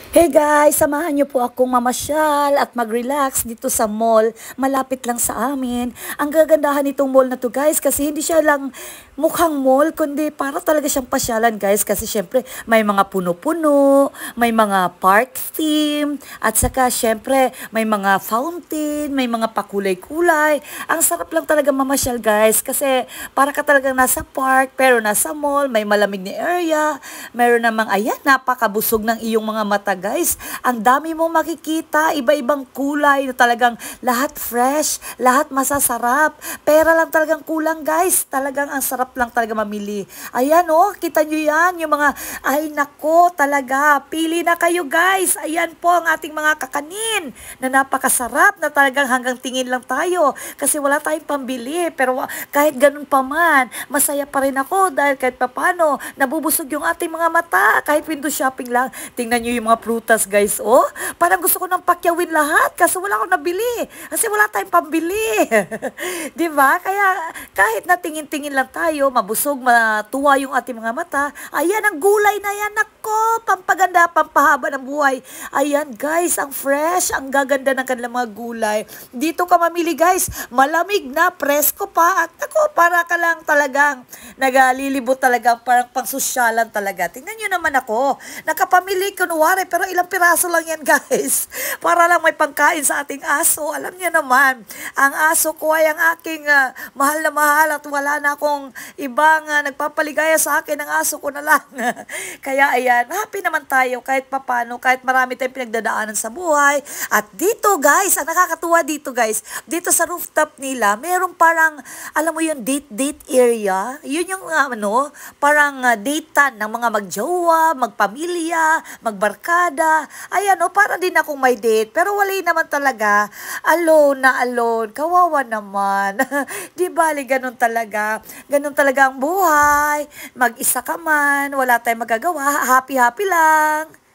Hey guys, samahan niyo po akong mamasyal at mag-relax dito sa mall. Malapit lang sa amin. Ang gagandahan nitong mall na to guys kasi hindi siya lang mukhang mall kundi para talaga siyang pasyalan guys kasi syempre may mga puno-puno, may mga park theme at saka syempre may mga fountain, may mga pakulay-kulay. Ang sarap lang talaga mamasyal guys kasi para ka talagang nasa park pero nasa mall, may malamig na area, meron namang ayan napakabusog ng iyong mga mata guys. Ang dami mong makikita, iba-ibang kulay na talagang lahat fresh, lahat masasarap. Pera lang talagang kulang guys. Talagang ang sarap lang talaga mamili. Ayan oh, kita nyo yan. Yung mga, ay nako talaga. Pili na kayo guys. Ayan po ang ating mga kakanin na napakasarap na talagang hanggang tingin lang tayo. Kasi wala tayong pambili. Pero kahit ganun pa man, masaya pa rin ako dahil kahit papano, nabubusog yung ating mga mata. Kahit window shopping lang. Tingnan nyo yung mga prutas guys, oh. Parang gusto ko nang pakyawin lahat kasi wala akong nabili. Kasi wala tayong pambili. 'Di ba? Kaya kahit na tingin-tingin lang tayo, mabusog, matuwa yung ating mga mata. Ayan ang gulay na yan, nako, pampaganda, pampahaba ng buhay. Ayan guys, ang fresh, ang gaganda ng kanilang mga gulay. Dito ka mamili guys, malamig na, presko pa at ako para ka lang talagang nagalilibot talaga, parang pangsosyalan talaga. Tingnan nyo naman ako, nakapamili kunwari pero ilang piraso lang yan guys. Para lang may pangkain sa ating aso. Alam niyo naman, ang aso ko ay ang aking mahal na mahal at wala na akong ibang nagpapaligaya sa akin. Ang aso ko na lang. Kaya ayan, happy naman tayo kahit papano, kahit marami tayong pinagdadaanan sa buhay. At dito guys, ang nakakatuwa dito guys, dito sa rooftop nila, merong parang, alam mo yung date area. Yun yung parang datean ng mga magjowa, magpamilya, magbarkada. Ayan, para din akong may date. Pero wala naman talaga. Alone na alone. Kawawa naman. Di bali, ganun talaga. Ganun talaga ang buhay. Mag-isa ka man. Wala tayong magagawa. Happy-happy lang.